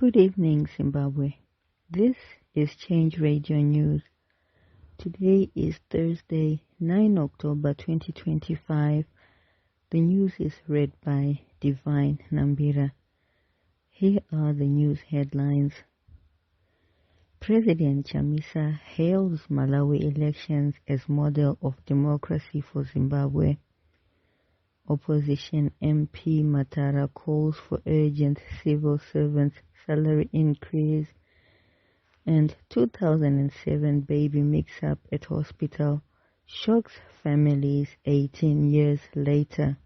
Good evening, Zimbabwe. This is Change Radio News. Today is Thursday, 9 October 2025. The news is read by Divine Nambira. Here are the news headlines. President Chamisa hails Malawi elections as model of democracy for Zimbabwe. Opposition MP Matara calls for urgent civil servants' salary increase, and 2007 baby mix-up at hospital shocks families 18 years later.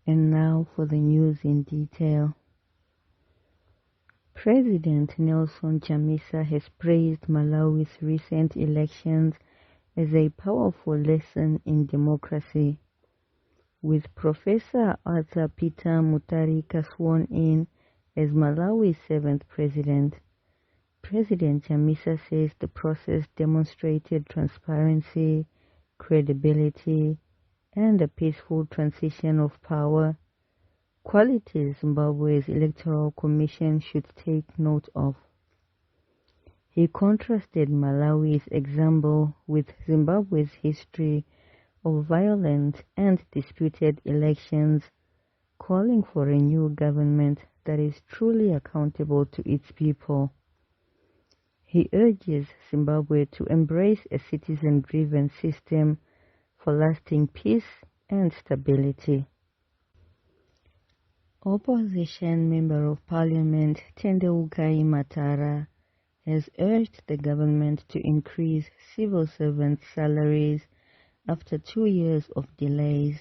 And now for the news in detail. President Nelson Chamisa has praised Malawi's recent elections as a powerful lesson in democracy. With Professor Arthur Peter Mutharika sworn in as Malawi's 7th president, President Chamisa says the process demonstrated transparency, credibility, and a peaceful transition of power, qualities Zimbabwe's Electoral Commission should take note of. He contrasted Malawi's example with Zimbabwe's history of violent and disputed elections, calling for a new government that is truly accountable to its people. He urges Zimbabwe to embrace a citizen-driven system for lasting peace and stability. Opposition Member of Parliament Tendeukai Matara has urged the government to increase civil servants' salaries after 2 years of delays.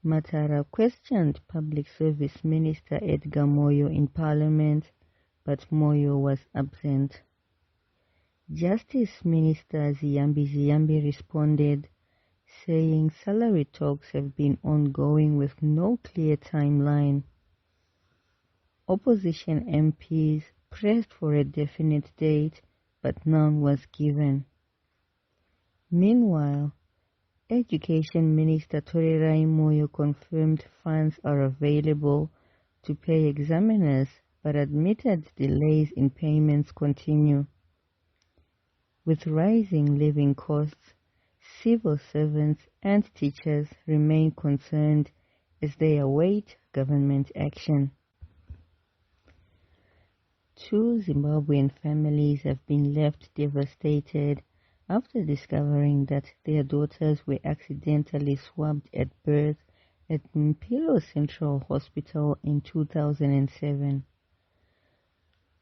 Matara questioned Public Service Minister Edgar Moyo in Parliament, but Moyo was absent. Justice Minister Ziyambi responded, saying salary talks have been ongoing with no clear timeline. Opposition MPs pressed for a definite date, but none was given. Meanwhile, Education Minister Torerai Moyo confirmed funds are available to pay examiners, but admitted delays in payments continue. With rising living costs, civil servants and teachers remain concerned as they await government action. 2 Zimbabwean families have been left devastated after discovering that their daughters were accidentally swabbed at birth at Mpilo Central Hospital in 2007.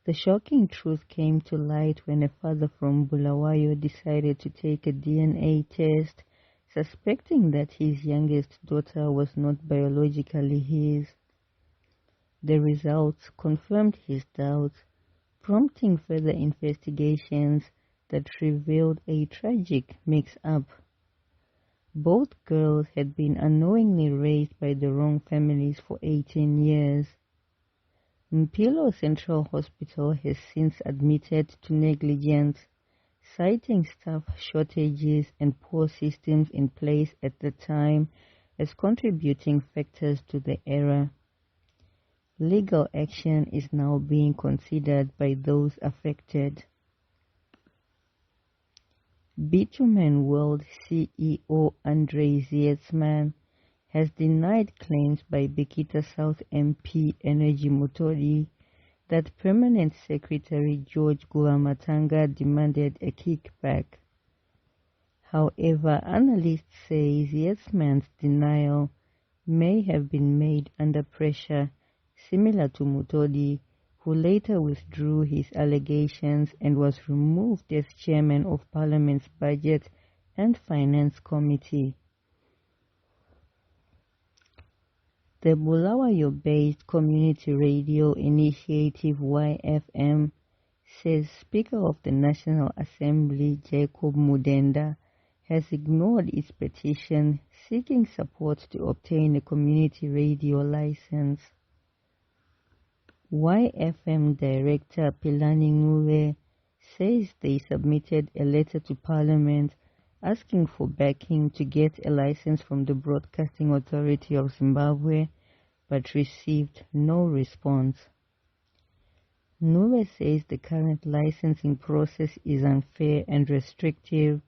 The shocking truth came to light when a father from Bulawayo decided to take a DNA test, suspecting that his youngest daughter was not biologically his. The results confirmed his doubts, prompting further investigations that revealed a tragic mix-up. Both girls had been unknowingly raised by the wrong families for 18 years. Mpilo Central Hospital has since admitted to negligence, citing staff shortages and poor systems in place at the time as contributing factors to the error. Legal action is now being considered by those affected. Bitumen World CEO Andre Zietsman has denied claims by Bekita South MP Energy Mutodi that Permanent Secretary George Guamatanga demanded a kickback. However, analysts say Zietsman's denial may have been made under pressure, similar to Mutodi, who later withdrew his allegations and was removed as chairman of Parliament's Budget and Finance Committee. The Bulawayo-based community radio initiative YFM says Speaker of the National Assembly Jacob Mudenda has ignored its petition seeking support to obtain a community radio license. YFM Director Pilani Ngube says they submitted a letter to Parliament asking for backing to get a license from the Broadcasting Authority of Zimbabwe, but received no response. Nube says the current licensing process is unfair and restrictive,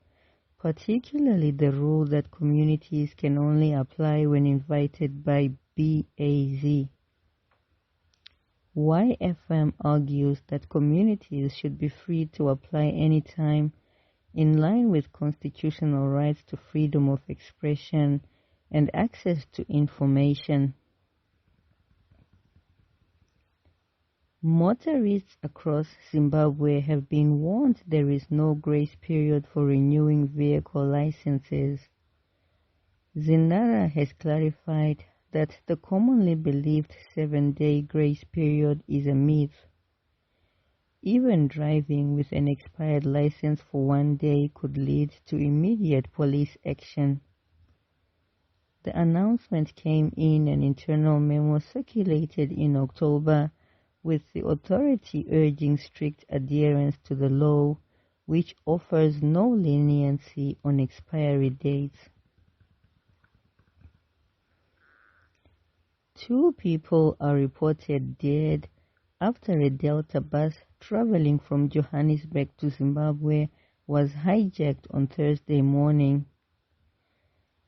particularly the rule that communities can only apply when invited by BAZ. YFM argues that communities should be free to apply anytime, in line with constitutional rights to freedom of expression and access to information. Motorists across Zimbabwe have been warned there is no grace period for renewing vehicle licenses. Zinara has clarified that the commonly believed 7-day grace period is a myth. Even driving with an expired license for 1 day could lead to immediate police action. The announcement came in an internal memo circulated in October, with the authority urging strict adherence to the law, which offers no leniency on expiry dates. 2 people are reported dead after a Delta bus traveling from Johannesburg to Zimbabwe was hijacked on Thursday morning.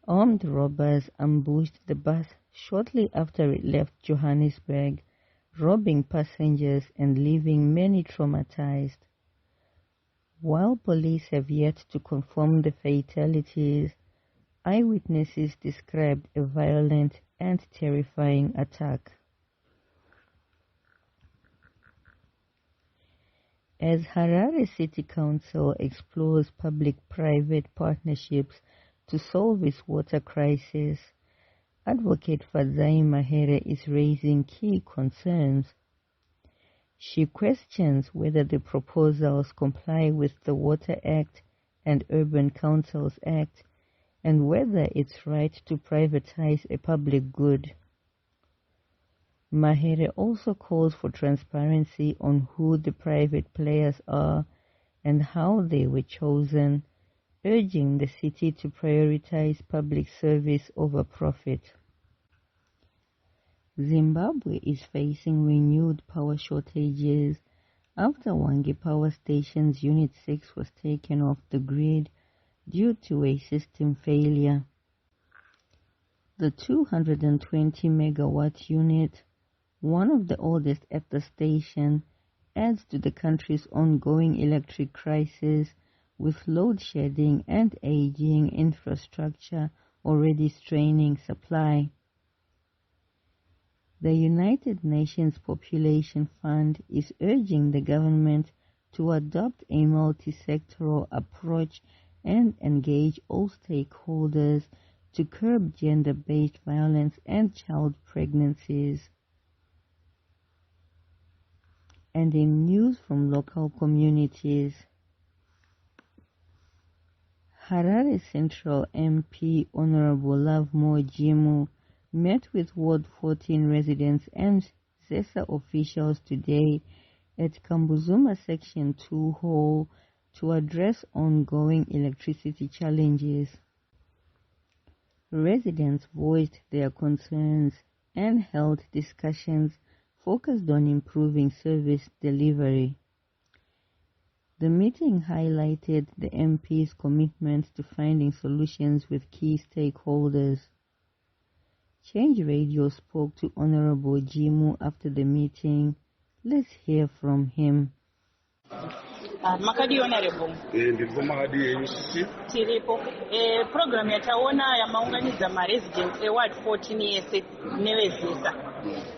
Armed robbers ambushed the bus shortly after it left Johannesburg, robbing passengers and leaving many traumatized. While police have yet to confirm the fatalities, eyewitnesses described a violent and terrifying attack. As Harare City Council explores public-private partnerships to solve its water crisis, Advocate Fadzai Mahere is raising key concerns. She questions whether the proposals comply with the Water Act and Urban Councils Act, and whether it's right to privatize a public good. Mahere also calls for transparency on who the private players are and how they were chosen, urging the city to prioritize public service over profit. Zimbabwe is facing renewed power shortages after Hwange Power Station's Unit 6 was taken off the grid due to a system failure. The 220 megawatt unit, one of the oldest at the station, adds to the country's ongoing electric crisis, with load shedding and aging infrastructure already straining supply. The United Nations Population Fund is urging the government to adopt a multisectoral approach and engage all stakeholders to curb gender-based violence and child pregnancies. And in news from local communities, Harare Central MP Honorable Lovemore Jimu met with Ward 14 residents and ZESA officials today at Kambuzuma Section 2 Hall to address ongoing electricity challenges. Residents voiced their concerns and held discussions focused on improving service delivery. The meeting highlighted the MP's commitment to finding solutions with key stakeholders. Change Radio spoke to Honorable Jimu after the meeting. Let's hear from him. Makadi Honorable. Ndiko Makadi UCC. Tiripo. Program yataona ya maunganiza ma residents Ward 14 yese newe ZESA.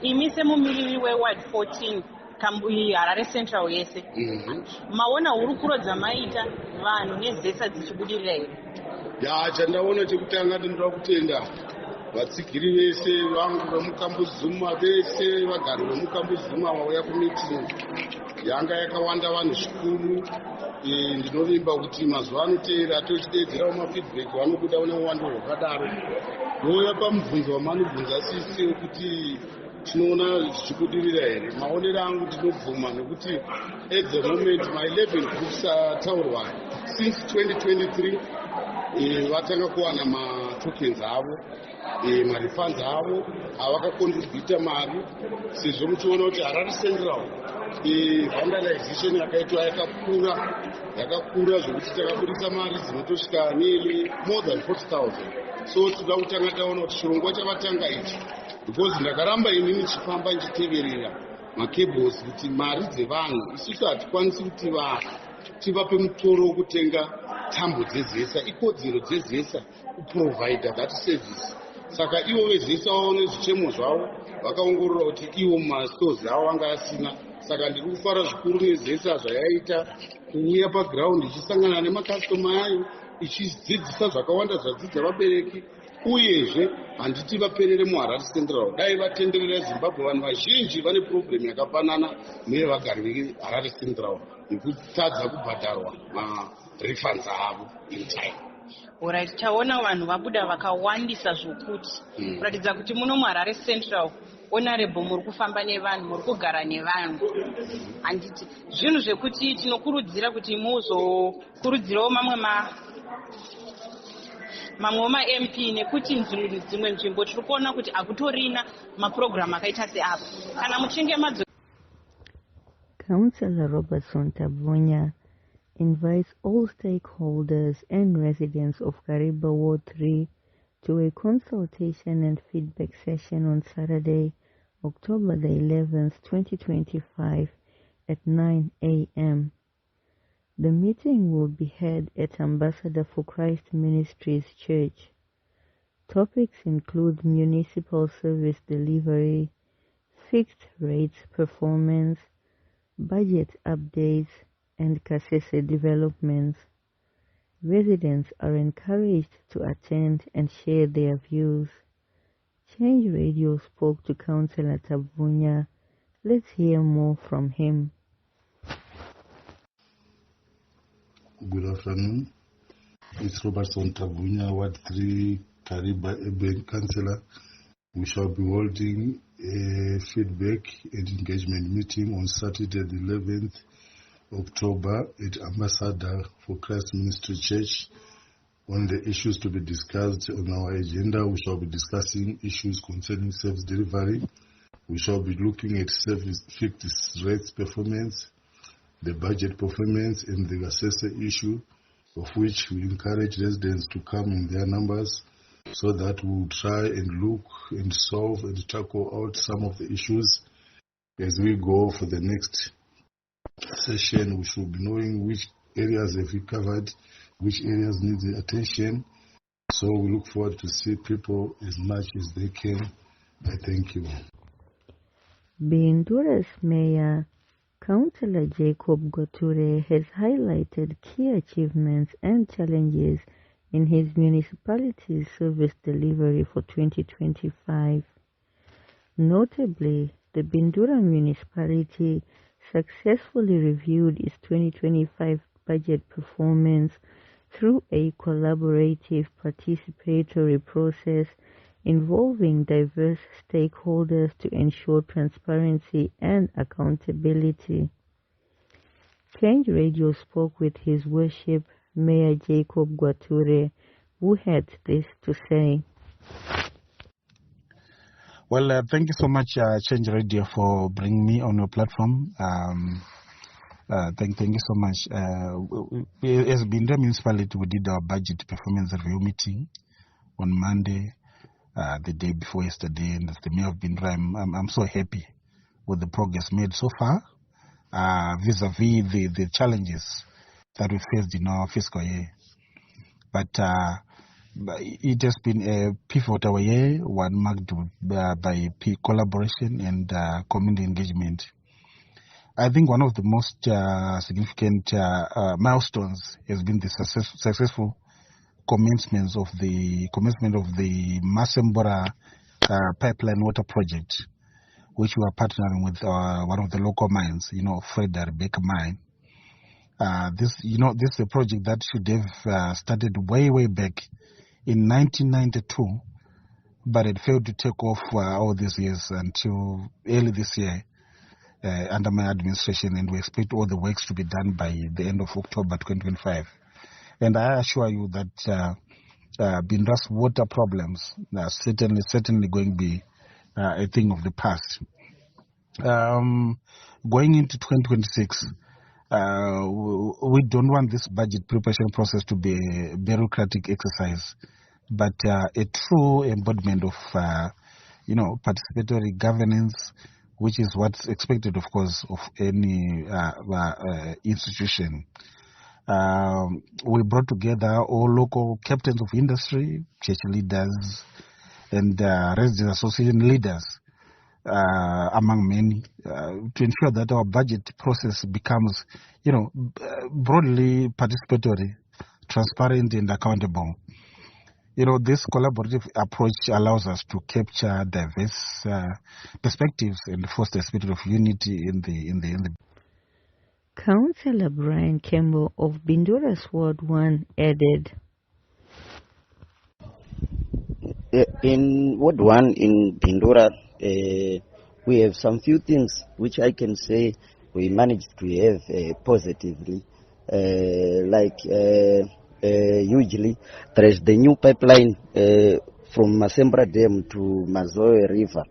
Imise mumilili we Ward 14 kambuyi Harare Central yese. Maona urukuro dzamaita vanhu nezesa dzichibudirira here. Ya chandaona chekutanga ndinoda kutenda vatsigiri vese vangu vemukambuzuma vese vagari vemukambuzuma vauya kumiting yanga yakawanda vanhu zvikuru. Ndinovimba kuti mazuva anoteera tochidedzerawo mafeedback vanobuda neuwando hwakadaro vouya pamubvunzo wamanobvunza sisi kuti tinoona zvichikudirira here. Maonero angu tinobvuma nekuti at the moment ma11 groups ataurwa since 2023 vatanga kuwana matokens avo, marifunds avo avakakontribhuta mari, sezvo muchiona kuti Harare Central vandalization yakaitwa yakakura zvokuti takabudisa mari dzinotosvika nearly more than 40,000. So toda kutanga taona kuti chirongwa chavatanga ichi, because ndakaramba inini chifamba nchiteverera macables kuti mari dzevanhu isusu hatikwanisi kuti tivape mutoro wekutenga tambo dzezesa, ikodzero dzezesa kuprovida that service. Saka ivo vezesa vaone zvichemo zvavo vakaongorora kuti ivo mumastores avo anga asina. Saka ndiri kufara zvikuru nezesa zvayaita kuuya paground ichisangana nemakastoma ayo ichidzidzisa zvakawanda zvadzidza vabereki, uyezve handiti vaperere muHarare Central. Dai vatenderera Zimbabwe, vanhu vazhinji vane problem yakafanana nevagari veHarare Central nekutadza kubhadharwa marefunds avo in time. Alright, taona vanhu vabuda vakawandisa zvokuti kuratidza kuti muno muHarare Central honorable muri kufamba nevanhu, muri kugara nevanhu. Handiti zvinhu zvekuti tinokurudzira kuti muzokurudzirawo mamwe ma-MP, nekuti dzimwe nzvimbo tiri kuona kuti akutorina maprogramu akaita seapa. Kana muchinge Councillor Robertson Tabunya invites all stakeholders and residents of Kariba Ward 3 to a consultation and feedback session on Saturday, October the 11th, 2025 at 9 a.m. The meeting will be held at Ambassador for Christ Ministries Church. Topics include municipal service delivery, fixed rates performance, budget updates, and Kasese developments. Residents are encouraged to attend and share their views. Change Radio spoke to Councillor Tabunya. Let's hear more from him. Good afternoon. It's Robertson Tabunya, Ward 3, Kariba Urban Councillor. We shall be holding a feedback and engagement meeting on Saturday the 11th October at Ambassador for Christ Ministry Church. On the issues to be discussed on our agenda, we shall be discussing issues concerning service delivery. We shall be looking at service fixed rates performance, the budget performance, and the ZESA issue, of which we encourage residents to come in their numbers so that we will try and look and solve and tackle out some of the issues as we go for the next session. We should be knowing which areas have we covered, which areas need the attention. So we look forward to see people as much as they can. I thank you. Bindura's Mayor, Councillor Jacob Gwature, has highlighted key achievements and challenges in his municipality's service delivery for 2025. Notably, the Bindura municipality successfully reviewed its 2025 budget performance through a collaborative participatory process involving diverse stakeholders to ensure transparency and accountability. Change Radio spoke with His Worship Mayor Jacob Gwature, who had this to say. Well, thank you so much, Change Radio, for bringing me on your platform. Thank you so much. As Bindura Municipality, we did our budget performance review meeting on Monday, the day before yesterday, and as the Mayor of Bindura, I'm so happy with the progress made so far, vis-a-vis the challenges that we faced in our fiscal year. But it has been a pivotal year, one marked by collaboration and community engagement. I think one of the most significant milestones has been the successful commencement of the Masembora pipeline water project, which we are partnering with one of the local mines, Fred Rebecca mine. This is a project that should have started way back in 1992 but it failed to take off all these years until early this year under my administration, and we expect all the works to be done by the end of October 2025. And I assure you that Bindura's water problems are certainly going to be a thing of the past. Going into 2026, we don't want this budget preparation process to be a bureaucratic exercise, but a true embodiment of, participatory governance, which is what's expected, of course, of any institution. We brought together all local captains of industry, church leaders, and resident association leaders, among many, to ensure that our budget process becomes, broadly participatory, transparent, and accountable. This collaborative approach allows us to capture diverse perspectives and foster a spirit of unity in the. Councillor Brian Campbell of Bindura's Ward 1 added, in Ward 1 in Bindura, we have some few things which I can say we managed to have positively. Usually there is the new pipeline from Masembra Dam to Mazoe River,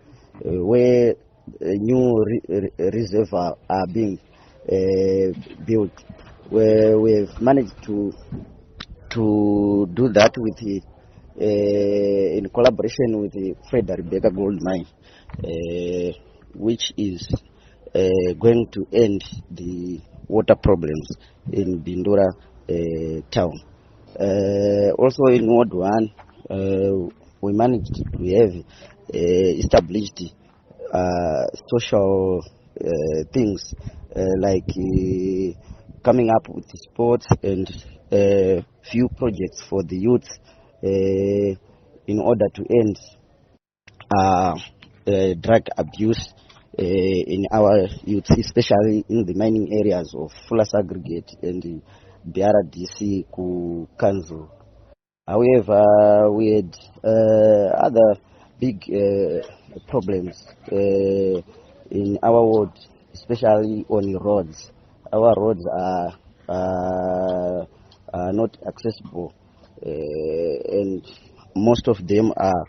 where new reservoirs are being built, where we have managed to do that with in collaboration with the Fred Rebecca Gold Mine, which is going to end the water problems in Bindura town. Also in Ward 1, we managed to have established social things like coming up with sports and few projects for the youth in order to end drug abuse in our youth, especially in the mining areas of Fulas Aggregate and the BRDC Council. However, we had other big problems in our ward, especially on roads. Our roads are not accessible, and most of them are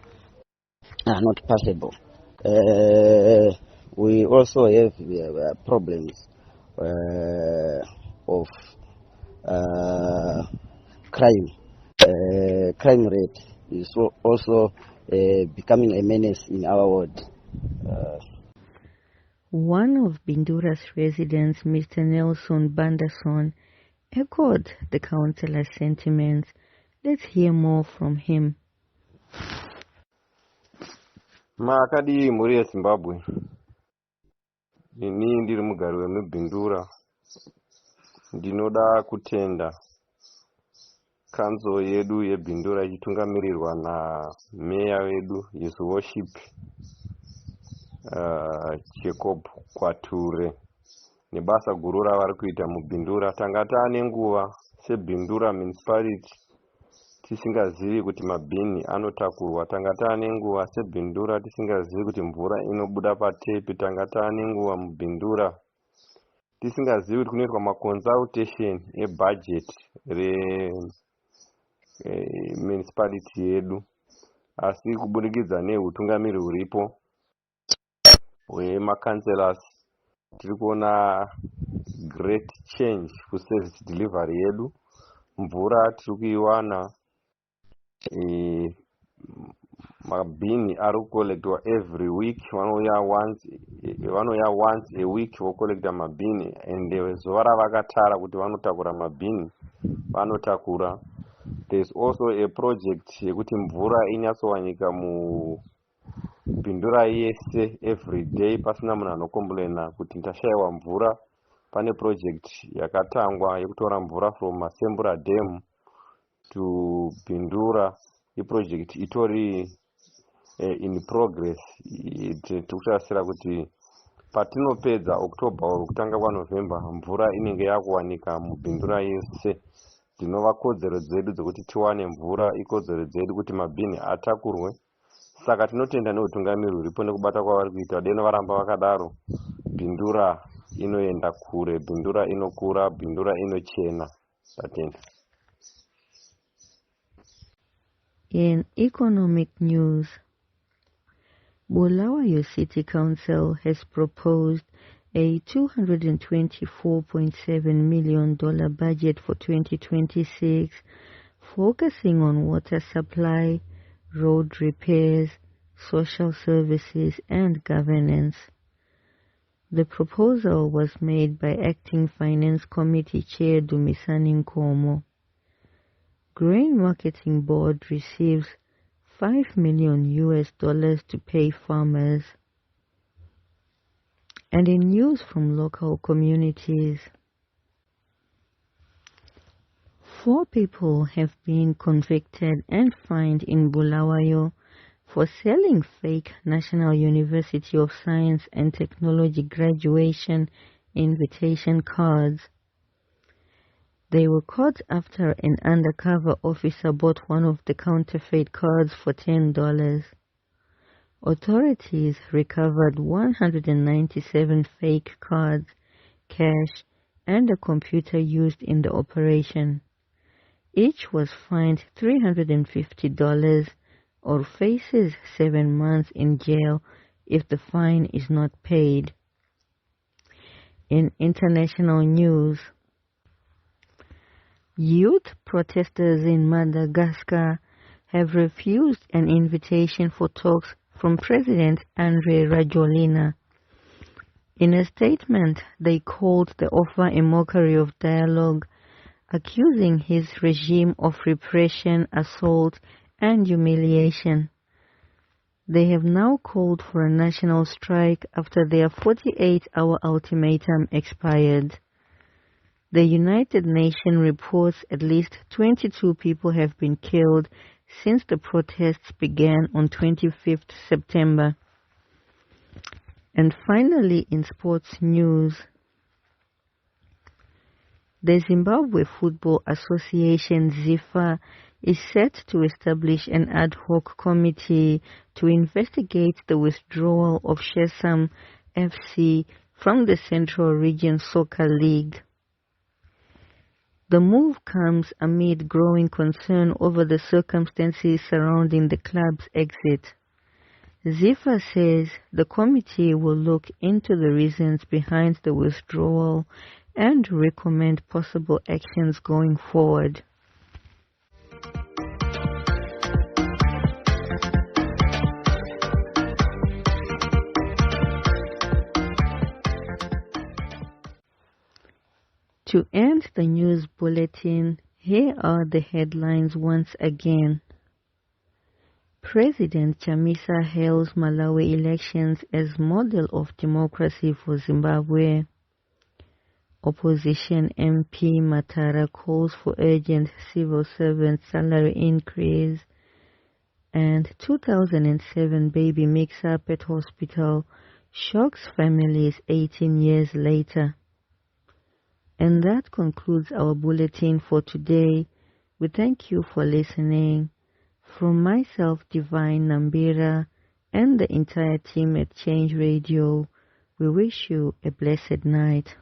not passable. We also have problems of crime. Crime rate is also becoming a menace in our ward. One of Bindura's residents, Mr. Nelson Banderson, echoed the councillor's sentiments. Let's hear more from him. Makadi muri Zimbabwe. Ini ndiri mugari wemuBindura. Ndinoda kutenda kanzo yedu yeBindura ichitungamirirwa na meya wedu His Worship Jacob Gwature nebasa guru ravari kuita muBindura. Tanga taane nguva seBindura municipality tisingazivi kuti mabhini anotakurwa. Tanga taane nguva seBindura tisingazivi kuti mvura inobuda patepi. Tanga taane nguva muBindura tisingazivi kuti kunoitwa maconsultation ebudget municipality yedu, asi kubudikidza neutungamiri huripo hwema-councillors tiri kuona great change kuservice delivery yedu. Mvura tiri kuiwana, mabhini ari kukollectwa every week. Vanouya once a week vokollecta mabhini, and zuva ravakatara kuti vanotakura mabhini vanotakura. There is also a project yekuti mvura inyatsowanika muBindura yese every day pasina munhu anokomplaina kuti ndashaiwa mvura. Pane project yakatangwa yekutora mvura from Masembra Dam to Bindura. Project itori in progress. Tikutarasira kuti patinopedza October or kutanga kwaNovember mvura inenge yakuwanika muBindura yese. Dzinova kodzero dzedu dzekuti tiwane mvura, ikodzero dzedu kuti mabhini atakurwe Saka tinotenda neutungamiriri uripo nekubata kwavari kuita deno varamba vakadaro Bindura inoenda kure, Bindura inokura, Bindura inochena. Tatenda. In economic news, Bulawayo City Council has proposed a $224.7 million budget for 2026, focusing on water supply, road repairs, social services, and governance. The proposal was made by Acting Finance Committee Chair Dumisani Nkomo. Grain Marketing Board receives $5 million to pay farmers. And in news from local communities, 4 people have been convicted and fined in Bulawayo for selling fake National University of Science and Technology graduation invitation cards. They were caught after an undercover officer bought one of the counterfeit cards for $10. Authorities recovered 197 fake cards, cash, and a computer used in the operation. Each was fined $350 or faces 7 months in jail if the fine is not paid. In international news, youth protesters in Madagascar have refused an invitation for talks from President Andry Rajoelina. In a statement, they called the offer a mockery of dialogue, accusing his regime of repression, assault, and humiliation. They have now called for a national strike after their 48-hour ultimatum expired. The United Nations reports at least 22 people have been killed since the protests began on 25th September. And finally, in sports news, the Zimbabwe Football Association ZESA is set to establish an ad hoc committee to investigate the withdrawal of Shesam FC from the Central Region Soccer League. The move comes amid growing concern over the circumstances surrounding the club's exit. ZESA says the committee will look into the reasons behind the withdrawal and recommend possible actions going forward. To end the news bulletin, here are the headlines once again. President Chamisa hails Malawi elections as model of democracy for Zimbabwe. Opposition MP Matara calls for urgent civil servant salary increase. And 2007 baby mix-up at hospital shocks families 18 years later. And that concludes our bulletin for today. We thank you for listening. From myself, Divine Nambira, and the entire team at Change Radio, we wish you a blessed night.